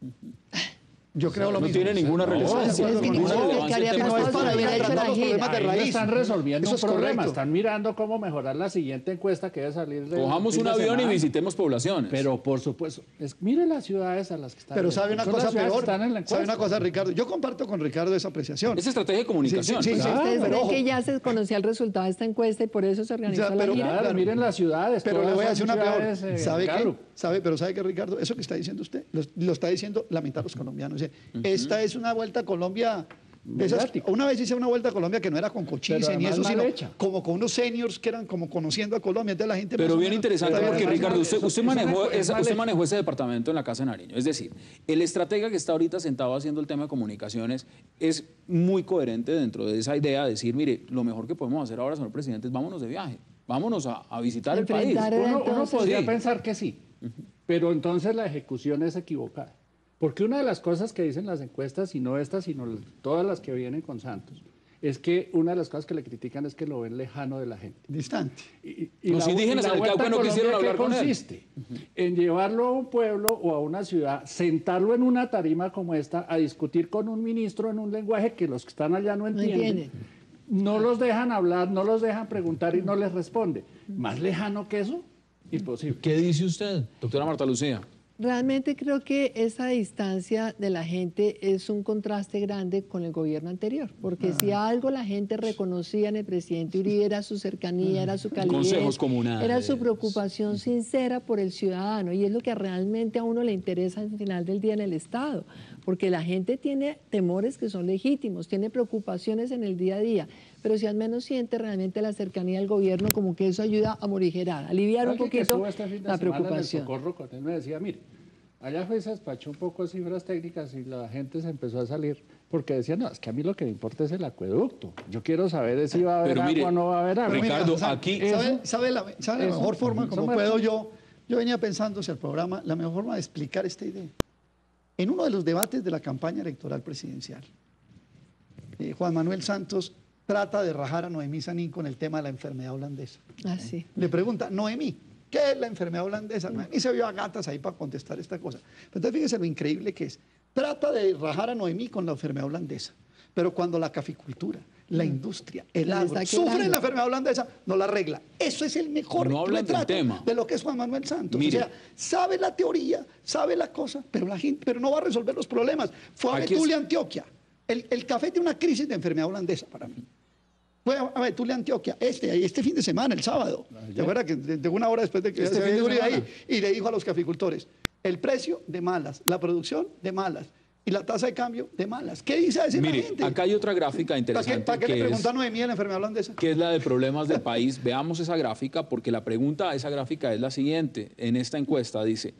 Yo creo lo no mismo. tiene ninguna relevancia. es que ninguna no, relevancia que haría el tema no es pasado para se ir a hubiera hecho tratar la los gira. problemas de Ahí raíz. están resolviendo Eso un es problema, correcto. están mirando cómo mejorar la siguiente encuesta que debe salir de Cojamos un avión y visitemos poblaciones. Pero por supuesto, mire las ciudades a las que están. Pero sabe una Son las cosa ciudades que peor, están en la sabe una encuesta. cosa, Ricardo. Yo comparto con Ricardo esa apreciación. es estrategia de comunicación. Sí, sí, sí, pues. ¿Ustedes pero creen ojo. que ya se conocía el resultado de esta encuesta y por eso se organizó Ya, la pero- gira? Claro, Claro. miren las ciudades. Pero le todas voy a son decir una peor. ciudades, ¿Sabe qué? Gallup. Pero ¿sabe qué, Ricardo? Eso que está diciendo usted, lo está diciendo lamentar los colombianos. O sea, esta es una vuelta a Colombia. de esas- Mediática. una vez hice una vuelta a Colombia que no era con Pero cochise ni además eso, mal sino hecha. como con unos seniors que eran como conociendo a Colombia. Entonces la gente Pero más o bien menos- interesante Pero porque, además, Ricardo, eso usted es usted mal manejó ese departamento en la Casa de Nariño. Es decir, el estratega que está ahorita sentado haciendo el tema de comunicaciones es muy coherente dentro de esa idea de decir, mire, lo mejor que podemos hacer ahora, señor presidente, es vámonos de viaje, vámonos a visitar el país. Enfrentar Uno entonces- podría Sí. pensar que sí, pero entonces la ejecución es equivocada. Porque una de las cosas que dicen las encuestas, y no estas, sino todas las que vienen con Santos, es que una de las cosas que le critican es que lo ven lejano de la gente. Distante. Los indígenas en el Vuelta Cauca no a quisieron Colombia, hablar ¿qué con él? consiste? En llevarlo a un pueblo o a una ciudad, sentarlo en una tarima como esta, a discutir con un ministro en un lenguaje que los que están allá no entienden. entienden. No los dejan hablar, no los dejan preguntar y no les responde. ¿Más lejano que eso? Imposible. ¿Qué dice usted, doctora Marta Lucía? Realmente creo que esa distancia de la gente es un contraste grande con el gobierno anterior, porque si algo la gente reconocía en el presidente Uribe era su cercanía, era su calidez, Consejos comunales. era su preocupación sincera por el ciudadano, y es lo que realmente a uno le interesa al final del día en el Estado, porque la gente tiene temores que son legítimos, tiene preocupaciones en el día a día, pero si al menos siente realmente la cercanía del gobierno, como que eso ayuda a morigerar, a aliviar un Alguien que poquito estuvo este fin de la semana en el preocupación. Socorro con él me decía, mire, allá fue y se despachó un poco de cifras técnicas y la gente se empezó a salir porque decía, no, es que a mí lo que me importa es el acueducto. Yo quiero saber si va a haber Pero agua mire, o no va a haber agua. Pero mira, Ricardo, ¿sabe- aquí- ¿Sabe la eso, mejor forma eso como me- puedo yo? Yo venía pensando hacia el programa, la mejor forma de explicar esta idea. En uno de los debates de la campaña electoral presidencial, Juan Manuel Santos trata de rajar a Noemí Sanín con el tema de la enfermedad holandesa. Ah, sí. Le pregunta, Noemí, ¿qué es la enfermedad holandesa? Noemí se vio a gatas ahí para contestar esta cosa. Pero entonces fíjese lo increíble que es. Trata de rajar a Noemí con la enfermedad holandesa. Pero cuando la caficultura, la industria, el Le agro está quedando. sufren la enfermedad holandesa, no la arregla. Eso es el mejor No hablan del retrato tema. de lo que es Juan Manuel Santos. Mire. O sea, sabe la teoría, sabe la cosa, pero la gente, pero no va a resolver los problemas. Fue a Aquí Betulia, Antioquia. El café tiene una crisis de enfermedad holandesa para mí. Fue a Betulia, Antioquia, este fin de semana, el sábado. ¿Te acuerdas que de una hora después de que Este se fin de Uribe semana. ahí y le dijo a los caficultores, el precio de malas, la producción de malas y la tasa de cambio de malas? ¿Qué dice a decir la Mire, gente? acá hay otra gráfica interesante ¿Para qué le que es, preguntan a Noemí de la enfermedad holandesa? que es la de problemas del país. Veamos esa gráfica, porque la pregunta a esa gráfica es la siguiente. En esta encuesta dice,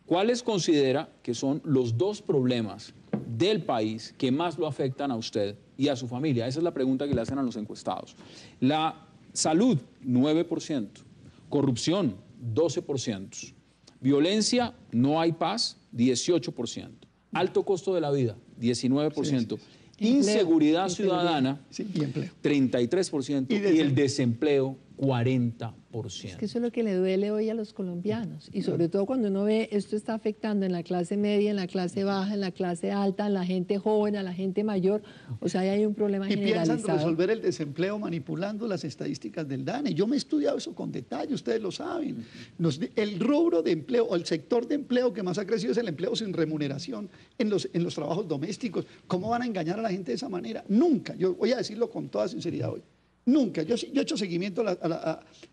¿cuáles considera que son los dos problemas del país que más lo afectan a usted y a su familia? Esa es la pregunta que le hacen a los encuestados. La salud, 9%. Corrupción, 12%. Violencia, no hay paz, 18%. Alto costo de la vida, 19%. Inseguridad Inseguridad. ciudadana, Sí, y empleo. 33%. Y Y el desempleo, 40%. Es que eso es lo que le duele hoy a los colombianos. Y sobre todo cuando uno ve esto está afectando en la clase media, en la clase baja, en la clase alta, en la gente joven, a la gente mayor. O sea, ahí hay un problema generalizado. Y piensan resolver el desempleo manipulando las estadísticas del DANE. Yo me he estudiado eso con detalle, ustedes lo saben. El rubro de empleo o el sector de empleo que más ha crecido es el empleo sin remuneración en los trabajos domésticos. ¿Cómo van a engañar a la gente de esa manera? Nunca. Yo voy a decirlo con toda sinceridad hoy. Nunca. Yo he hecho seguimiento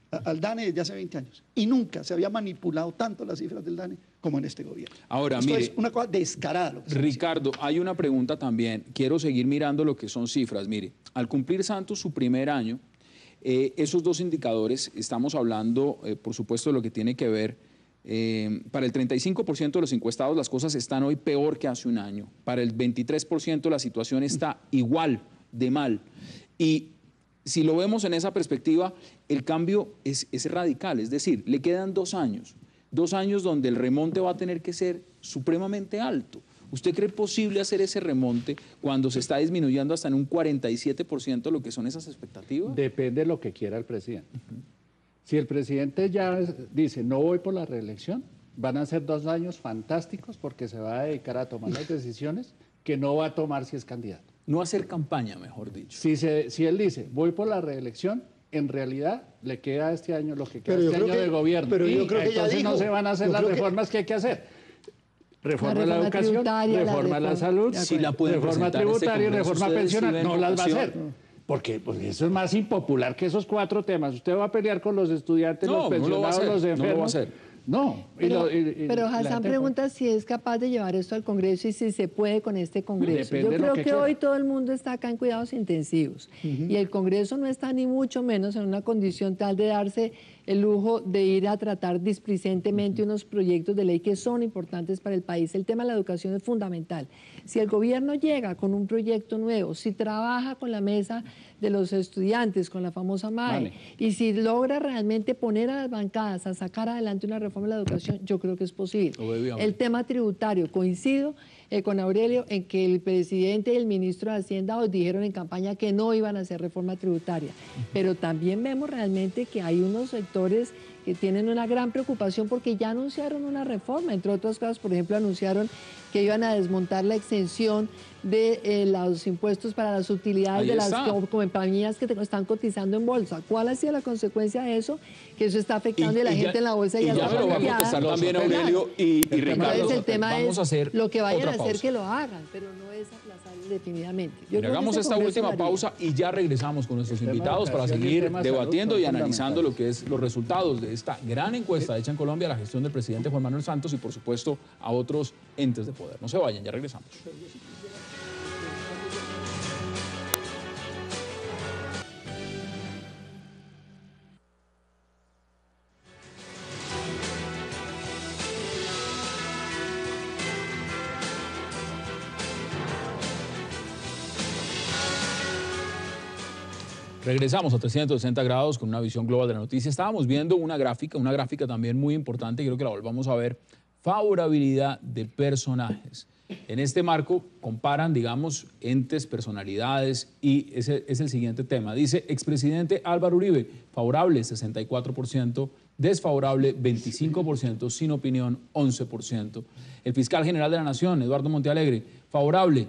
al DANE desde hace 20 años y nunca se había manipulado tanto las cifras del DANE como en este gobierno. Ahora, esto mire, es una cosa descarada. Lo que Ricardo, hay una pregunta también. Quiero seguir mirando lo que son cifras. Mire, al cumplir Santos su primer año, esos dos indicadores, estamos hablando, por supuesto, de lo que tiene que ver, para el 35% de los encuestados las cosas están hoy peor que hace un año. Para el 23% la situación está igual de mal. Y si lo vemos en esa perspectiva, el cambio es radical, es decir, le quedan 2 años donde el remonte va a tener que ser supremamente alto. ¿Usted cree posible hacer ese remonte cuando se está disminuyendo hasta en un 47% lo que son esas expectativas? Depende de lo que quiera el presidente. Si el presidente ya dice no voy por la reelección, van a ser 2 años fantásticos porque se va a dedicar a tomar las decisiones que no va a tomar si es candidato. No hacer campaña, mejor dicho. Si él dice, voy por la reelección, en realidad le queda este año lo que queda este año de gobierno. Pero yo creo que entonces no se van a hacer las reformas que hay que hacer. Reforma la educación, reforma la salud, reforma tributaria y reforma pensional. No las va a hacer. Porque eso es más impopular que esos 4 temas. Usted va a pelear con los estudiantes, los pensionados, los enfermos. No lo va a hacer. No. Pero Hassan pregunta si es capaz de llevar esto al Congreso y si se puede con este Congreso. Yo creo que hoy todo el mundo está acá en cuidados intensivos y el Congreso no está ni mucho menos en una condición tal de darse el lujo de ir a tratar displicentemente unos proyectos de ley que son importantes para el país. El tema de la educación es fundamental. Si el gobierno llega con un proyecto nuevo, si trabaja con la mesa de los estudiantes, con la famosa MAE, y si logra realmente poner a las bancadas a sacar adelante una reforma de la educación, yo creo que es posible. El tema tributario, coincido con Aurelio en que el presidente y el ministro de Hacienda os dijeron en campaña que no iban a hacer reforma tributaria, pero también vemos realmente que hay unos sectores que tienen una gran preocupación porque ya anunciaron una reforma, entre otras cosas, por ejemplo, anunciaron que iban a desmontar la exención de los impuestos para las utilidades de las compañías que están cotizando en bolsa. ¿Cuál ha sido la consecuencia de eso? Que eso está afectando y la gente en la bolsa ya está me lo va a contestar también Aurelio y Ricardo. Entonces el tema vamos a hacer lo que vayan a hacer pausa. que lo hagan, pero no es aplazar definitivamente. Hagamos esta última pausa y ya regresamos con nuestros invitados para seguir debatiendo y analizando lo que es los resultados de esta gran encuesta hecha en Colombia a la gestión del presidente Juan Manuel Santos y por supuesto a otros entes de poder. No se vayan, ya regresamos. Regresamos a 360 grados con una visión global de la noticia. Estábamos viendo una gráfica también muy importante, creo que la volvamos a ver, favorabilidad de personajes. En este marco comparan, digamos, entes, personalidades y ese es el siguiente tema. Dice, expresidente Álvaro Uribe, favorable 64%, desfavorable 25%, sin opinión 11%. El fiscal general de la Nación, Eduardo Montealegre, favorable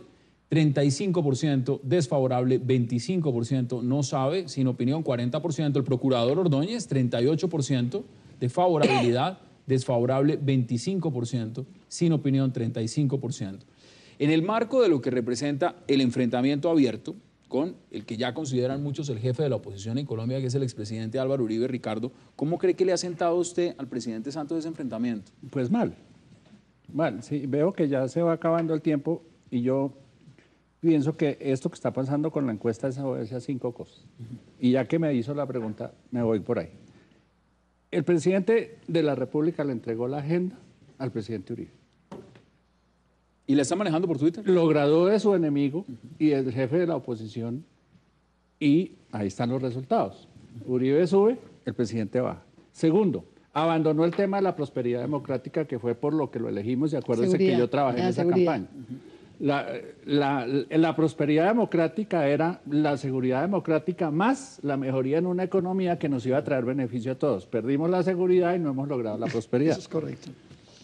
35%, desfavorable 25%, no sabe, sin opinión 40%. El procurador Ordóñez, 38% de favorabilidad, desfavorable 25%, sin opinión 35%. En el marco de lo que representa el enfrentamiento abierto con el que ya consideran muchos el jefe de la oposición en Colombia, que es el expresidente Álvaro Uribe, Ricardo, ¿cómo cree que le ha sentado a usted al presidente Santos ese enfrentamiento? Pues mal, sí, veo que ya se va acabando el tiempo y yo pienso que esto que está pasando con la encuesta es obedece a 5 cosas. Y ya que me hizo la pregunta, me voy por ahí. El presidente de la República le entregó la agenda al presidente Uribe. ¿Y la está manejando por Twitter? Lo graduó de su enemigo y el jefe de la oposición y ahí están los resultados. Uribe sube, el presidente baja. Segundo, abandonó el tema de la prosperidad democrática que fue por lo que lo elegimos y acuérdense que yo trabajé en esa campaña. La prosperidad democrática era la seguridad democrática más la mejoría en una economía que nos iba a traer beneficio a todos. Perdimos la seguridad y no hemos logrado la prosperidad. Eso es correcto.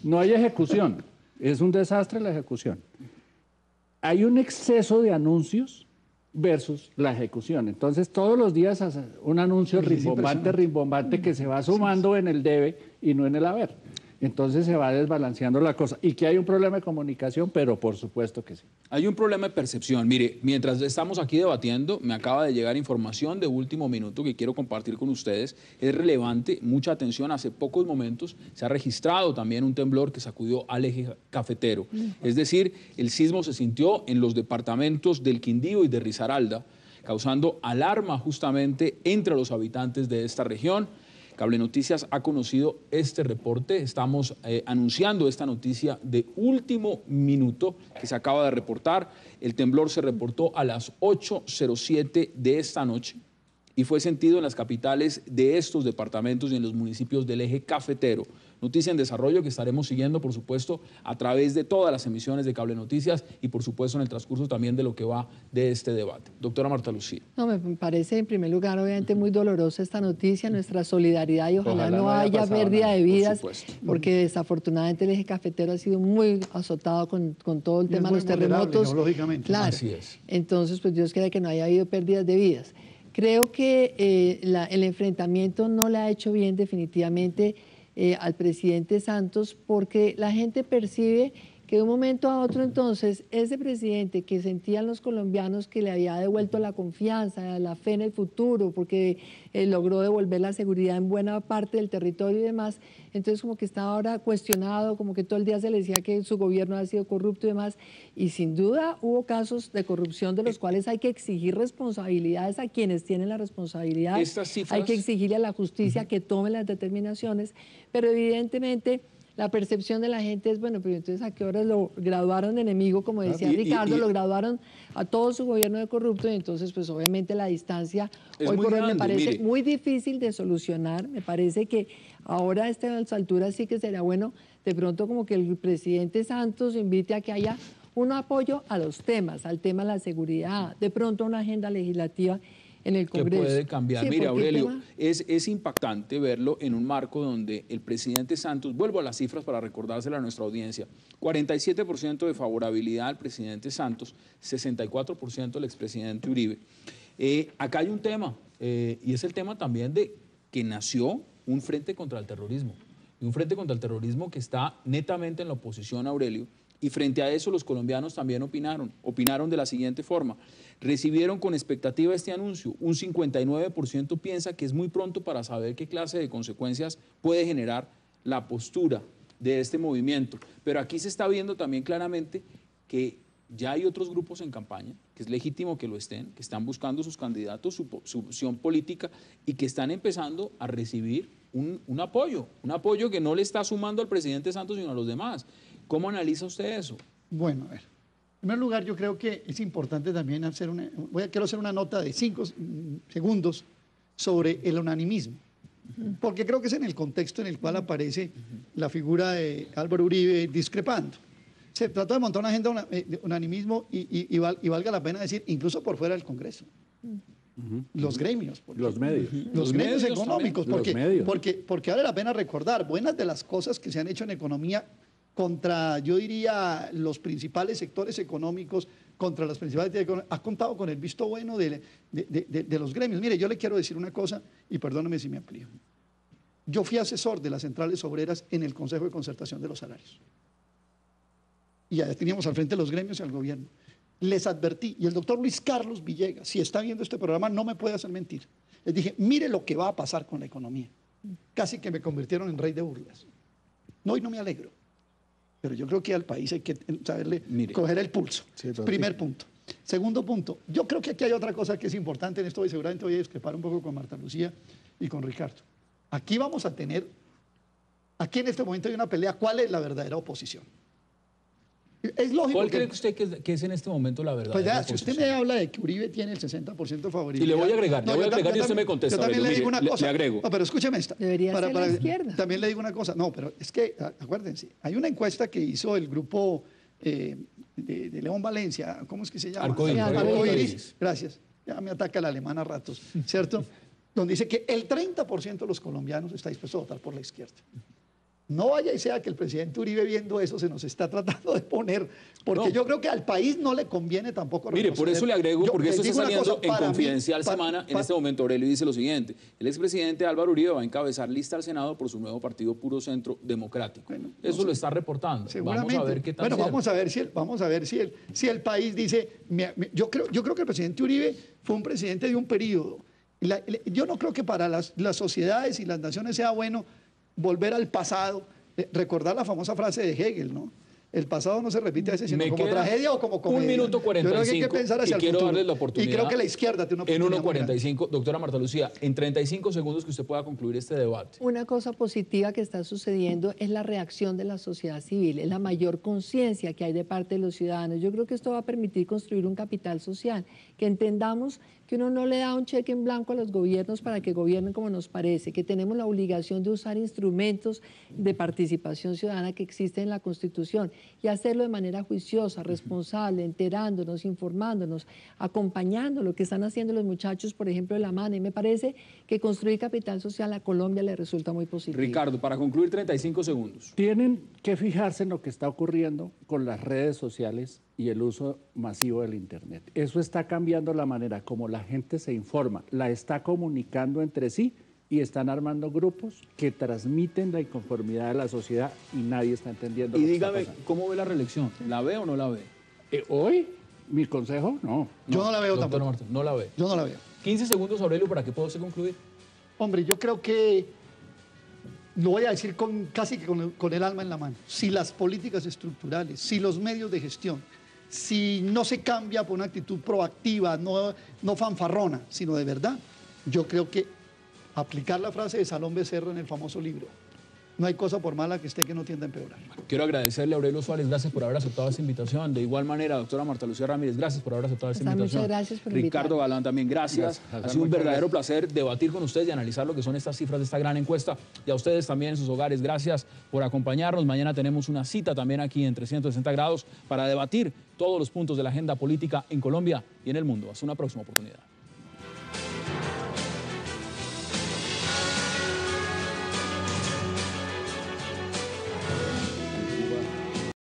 No hay ejecución, es un desastre la ejecución. Hay un exceso de anuncios versus la ejecución. Entonces todos los días hace un anuncio rimbombante que se va sumando en el debe y no en el haber. Entonces se va desbalanceando la cosa. Y que hay un problema de comunicación, pero por supuesto que sí. Hay un problema de percepción. Mire, mientras estamos aquí debatiendo, me acaba de llegar información de último minuto que quiero compartir con ustedes. Es relevante, mucha atención. Hace pocos momentos se ha registrado también un temblor que sacudió al eje cafetero. Es decir, el sismo se sintió en los departamentos del Quindío y de Risaralda, causando alarma justamente entre los habitantes de esta región. Cable Noticias ha conocido este reporte, estamos anunciando esta noticia de último minuto que se acaba de reportar. El temblor se reportó a las 8:07 de esta noche y fue sentido en las capitales de estos departamentos y en los municipios del eje cafetero. Noticia en desarrollo que estaremos siguiendo, por supuesto, a través de todas las emisiones de Cable Noticias y, por supuesto, en el transcurso también de lo que va de este debate. Doctora Marta Lucía. No, me parece, en primer lugar, obviamente muy dolorosa esta noticia, nuestra solidaridad y ojalá no haya pérdida de vidas, porque desafortunadamente el eje cafetero ha sido muy azotado con todo el tema de los terremotos. Lógicamente. Claro. Así es. Entonces, pues Dios quiera que no haya habido pérdidas de vidas. Creo que el enfrentamiento no le ha hecho bien definitivamente al presidente Santos, porque la gente percibe que de un momento a otro entonces ese presidente que sentían los colombianos que le había devuelto la confianza, la fe en el futuro, porque logró devolver la seguridad en buena parte del territorio y demás, entonces como que estaba ahora cuestionado, como que todo el día se le decía que su gobierno ha sido corrupto y demás, y sin duda hubo casos de corrupción de los cuales hay que exigir responsabilidades a quienes tienen la responsabilidad, hay que exigirle a la justicia que tome las determinaciones, pero evidentemente la percepción de la gente es, bueno, pero entonces ¿a qué horas lo graduaron de enemigo? Como decía Ricardo, lo graduaron a todo su gobierno de corrupto y entonces pues obviamente la distancia hoy por hoy me parece muy difícil de solucionar. Me parece que ahora a estas alturas sí que sería bueno de pronto como que el presidente Santos invite a que haya un apoyo a los temas, al tema de la seguridad, de pronto una agenda legislativa en el Congreso. Que puede cambiar. Sí, mire, Aurelio, es impactante verlo en un marco donde el presidente Santos, vuelvo a las cifras para recordársela a nuestra audiencia, 47% de favorabilidad al presidente Santos, 64% al expresidente Uribe. Acá hay un tema, y es el tema también de que nació un frente contra el terrorismo, y un frente contra el terrorismo que está netamente en la oposición, Aurelio, y frente a eso los colombianos también opinaron de la siguiente forma. Recibieron con expectativa este anuncio. Un 59% piensa que es muy pronto para saber qué clase de consecuencias puede generar la postura de este movimiento. Pero aquí se está viendo también claramente que ya hay otros grupos en campaña, que es legítimo que lo estén, que están buscando sus candidatos, su opción política y que están empezando a recibir un apoyo que no le está sumando al presidente Santos sino a los demás. ¿Cómo analiza usted eso? Bueno, a ver. En primer lugar, yo creo que es importante también quiero hacer una nota de 5 segundos sobre el unanimismo, porque creo que es en el contexto en el cual aparece la figura de Álvaro Uribe discrepando. Se trató de montar una agenda de unanimismo y valga la pena decir, incluso por fuera del Congreso. Los gremios. Los medios. Los medios económicos, porque porque vale la pena recordar, buenas de las cosas que se han hecho en economía contra, yo diría, los principales sectores económicos, contra las principales ha contado con el visto bueno de los gremios. Mire, yo le quiero decir una cosa, y perdóneme si me amplío. Yo fui asesor de las centrales obreras en el Consejo de Concertación de los Salarios. Y ya teníamos al frente los gremios y al gobierno. Les advertí, y el doctor Luis Carlos Villegas, si está viendo este programa, no me puede hacer mentir. Les dije, mire lo que va a pasar con la economía. Casi que me convirtieron en rey de burlas. No, y no me alegro. Pero yo creo que al país hay que saberle coger el pulso. Sí, primer punto. Segundo punto, yo creo que aquí hay otra cosa que es importante en esto y seguramente voy a discrepar un poco con Marta Lucía y con Ricardo. Aquí vamos a tener, aquí en este momento hay una pelea, ¿cuál es la verdadera oposición? Es lógico. ¿Cuál cree usted que es en este momento la verdad? Pues ya, si usted me habla de que Uribe tiene el 60% de favorabilidad. Y le voy a agregar, y usted me contesta. Yo también le digo una cosa. Le agrego. No, pero escúcheme esta. Debería ser la izquierda. También le digo una cosa. No, pero es que, acuérdense, hay una encuesta que hizo el grupo de León Valencia, ¿cómo es que se llama? Arcoíris. Arcoíris. Gracias. Ya me ataca el alemán a ratos, ¿cierto? Donde dice que el 30% de los colombianos está dispuesto a votar por la izquierda. No vaya y sea que el presidente Uribe, viendo eso, se nos está tratando de poner, porque yo creo que al país no le conviene tampoco. Mire, por eso le agrego, porque esto está saliendo en Confidencial Semana. En este momento Aurelio dice lo siguiente: el expresidente Álvaro Uribe va a encabezar lista al Senado por su nuevo partido Puro Centro Democrático. Bueno, eso lo está reportando. Seguramente. Vamos a ver qué tal. Bueno, vamos a ver si el país dice, yo creo que el presidente Uribe fue un presidente de un periodo. Yo no creo que para las sociedades y las naciones sea bueno volver al pasado, recordar la famosa frase de Hegel, ¿no? El pasado no se repite a veces, sino como tragedia o como comedia. 1 minuto 45. Yo creo que hay que pensar hacia y quiero el futuro. darles la oportunidad. Y creo que la izquierda tiene una oportunidad. En 1:45, doctora Marta Lucía, en 35 segundos que usted pueda concluir este debate. Una cosa positiva que está sucediendo es la reacción de la sociedad civil, es la mayor conciencia que hay de parte de los ciudadanos. Yo creo que esto va a permitir construir un capital social, que entendamos que uno no le da un cheque en blanco a los gobiernos para que gobiernen como nos parece, que tenemos la obligación de usar instrumentos de participación ciudadana que existen en la Constitución y hacerlo de manera juiciosa, responsable, enterándonos, informándonos, acompañando lo que están haciendo los muchachos, por ejemplo, de la MANA. Y me parece que construir capital social a Colombia le resulta muy positivo. Ricardo, para concluir, 35 segundos. Tienen que fijarse en lo que está ocurriendo con las redes sociales y el uso masivo del Internet. Eso está cambiando la manera como la gente se informa, la está comunicando entre sí y están armando grupos que transmiten la inconformidad de la sociedad y nadie está entendiendo. Y lo que dígame, está pasando. ¿cómo ve la reelección? ¿La ve o no la ve? Hoy, mi consejo, no. Yo no la veo Doctora tampoco. Marta, no la ve. Yo no la veo. 15 segundos, Aurelio, para que pueda usted concluir. Hombre, yo creo que, lo voy a decir casi que con el alma en la mano, si las políticas estructurales, si los medios de gestión, si no se cambia por una actitud proactiva, no fanfarrona, sino de verdad, yo creo que aplicar la frase de Salón Becerra en el famoso libro, no hay cosa por mala que esté que no tienda a empeorar. Quiero agradecerle a Aurelio Suárez, gracias por haber aceptado esta invitación. De igual manera, doctora Marta Lucía Ramírez, gracias por haber aceptado esta invitación. Muchas gracias por Ricardo invitarme. Galán también, gracias. Ha sido un verdadero placer debatir con ustedes y analizar lo que son estas cifras de esta gran encuesta. Y a ustedes también en sus hogares, gracias por acompañarnos. Mañana tenemos una cita también aquí en 360 grados para debatir todos los puntos de la agenda política en Colombia y en el mundo. Hasta una próxima oportunidad.